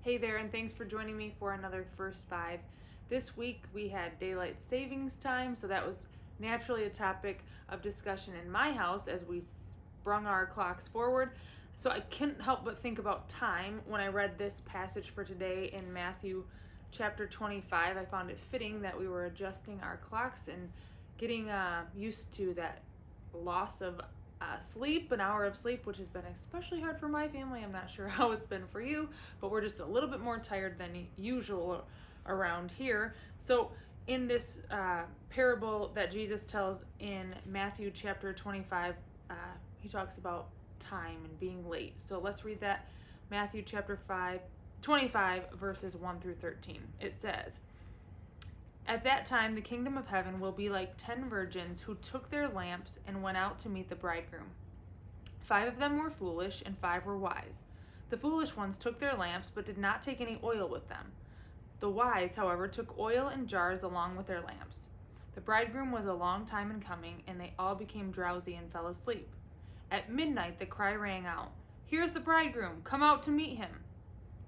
Hey there, and thanks for joining me for another First Five. This week we had daylight savings time, so that was naturally a topic of discussion in my house as we sprung our clocks forward. So I couldn't help but think about time when I read this passage for today in Matthew chapter 25. I found it fitting that we were adjusting our clocks and getting used to that loss of sleep, an hour of sleep, which has been especially hard for my family. I'm not sure how it's been for you, but we're just a little bit more tired than usual around here. So, in this parable that Jesus tells in Matthew chapter 25, he talks about time and being late. So, let's read that. Matthew chapter 25, verses 1 through 13. It says, "At that time, the kingdom of heaven will be like 10 virgins who took their lamps and went out to meet the bridegroom. 5 of them were foolish, and 5 were wise. The foolish ones took their lamps, but did not take any oil with them. The wise, however, took oil in jars along with their lamps. The bridegroom was a long time in coming, and they all became drowsy and fell asleep. At midnight, the cry rang out, 'Here's the bridegroom, come out to meet him.'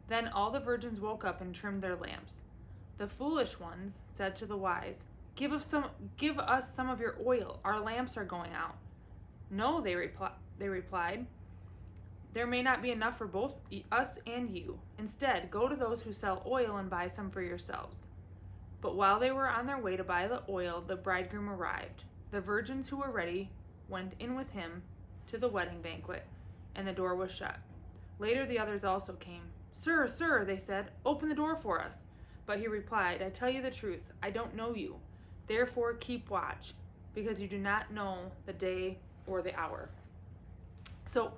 Then all the virgins woke up and trimmed their lamps. The foolish ones said to the wise, 'Give us some of your oil. Our lamps are going out.' 'No,' they replied. 'There may not be enough for both us and you. Instead, go to those who sell oil and buy some for yourselves.' But while they were on their way to buy the oil, the bridegroom arrived. The virgins who were ready went in with him to the wedding banquet, and the door was shut. Later the others also came. 'Sir, sir,' they said, 'open the door for us.' But he replied, 'I tell you the truth, I don't know you. Therefore keep watch, because you do not know the day or the hour.'" So,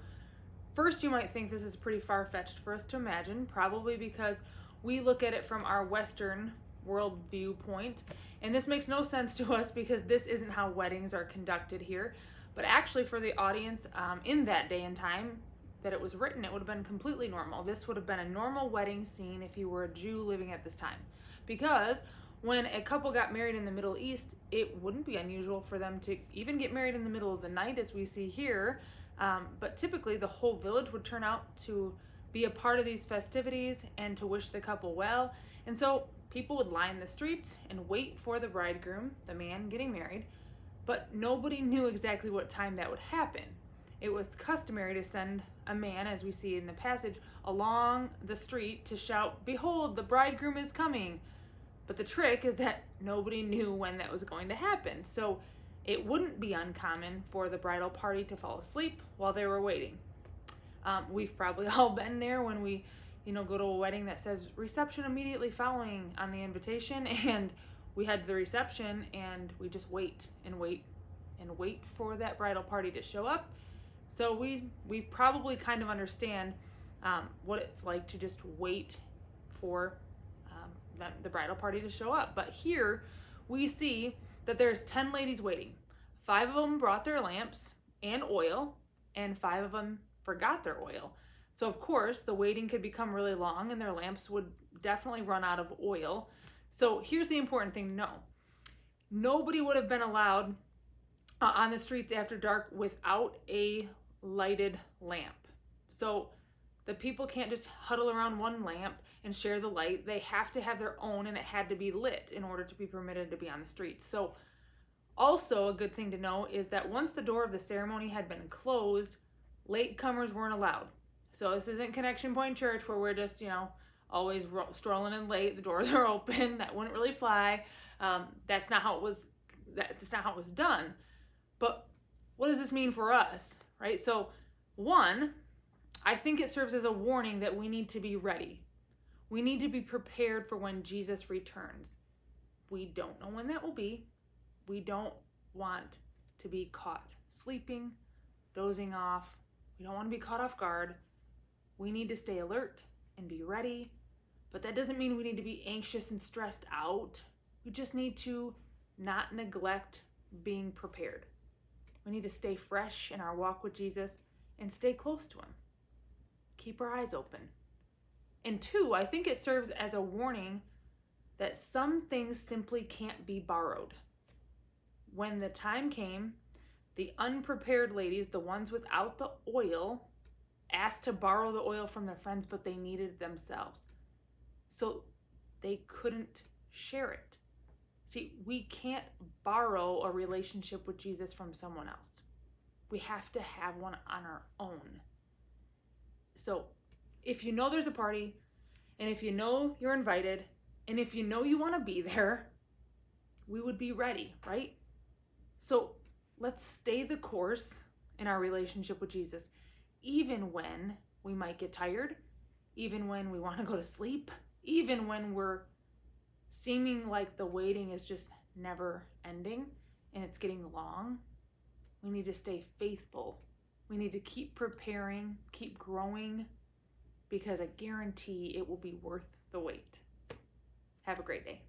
first you might think this is pretty far-fetched for us to imagine, probably because we look at it from our Western world viewpoint, and this makes no sense to us because this isn't how weddings are conducted here. But actually, for the audience in that day and time that it was written, it would have been completely normal. This would have been a normal wedding scene if you were a Jew living at this time. Because when a couple got married in the Middle East, it wouldn't be unusual for them to even get married in the middle of the night, as we see here. But typically, the whole village would turn out to be a part of these festivities and to wish the couple well. And so people would line the streets and wait for the bridegroom, the man getting married, but nobody knew exactly what time that would happen. It was customary to send a man, as we see in the passage, along the street to shout, "Behold, the bridegroom is coming." But the trick is that nobody knew when that was going to happen. So it wouldn't be uncommon for the bridal party to fall asleep while they were waiting. We've probably all been there when we, go to a wedding that says reception immediately following on the invitation, and we head to the reception and we just wait and wait and wait for that bridal party to show up. So we probably kind of understand what it's like to just wait for the bridal party to show up. But here we see that there's 10 ladies waiting. 5 of them brought their lamps and oil, and 5 of them forgot their oil. So of course the waiting could become really long and their lamps would definitely run out of oil. So here's the important thing to know. Nobody would have been allowed on the streets after dark without a lighted lamp. So the people can't just huddle around one lamp and share the light. They have to have their own, and it had to be lit in order to be permitted to be on the streets. So also a good thing to know is that once the door of the ceremony had been closed, latecomers weren't allowed. So this isn't Connection Point Church where we're just, always strolling in late. The doors are open. That wouldn't really fly. That's not how it was. That's not how it was done. But what does this mean for us, right? So, one, I think it serves as a warning that we need to be ready. We need to be prepared for when Jesus returns. We don't know when that will be. We don't want to be caught sleeping, dozing off. We don't want to be caught off guard. We need to stay alert and be ready. But that doesn't mean we need to be anxious and stressed out. We just need to not neglect being prepared. We need to stay fresh in our walk with Jesus and stay close to him. Keep our eyes open. And 2, I think it serves as a warning that some things simply can't be borrowed. When the time came, the unprepared ladies, the ones without the oil, asked to borrow the oil from their friends, but they needed it themselves. so they couldn't share it. See, we can't borrow a relationship with Jesus from someone else. We have to have one on our own. So if you know there's a party, and if you know you're invited, and if you know you want to be there, we would be ready, right? So let's stay the course in our relationship with Jesus, even when we might get tired, even when we want to go to sleep, even when we're seeming like the waiting is just never ending and it's getting long. We need to stay faithful. We need to keep preparing, keep growing, because I guarantee it will be worth the wait. Have a great day.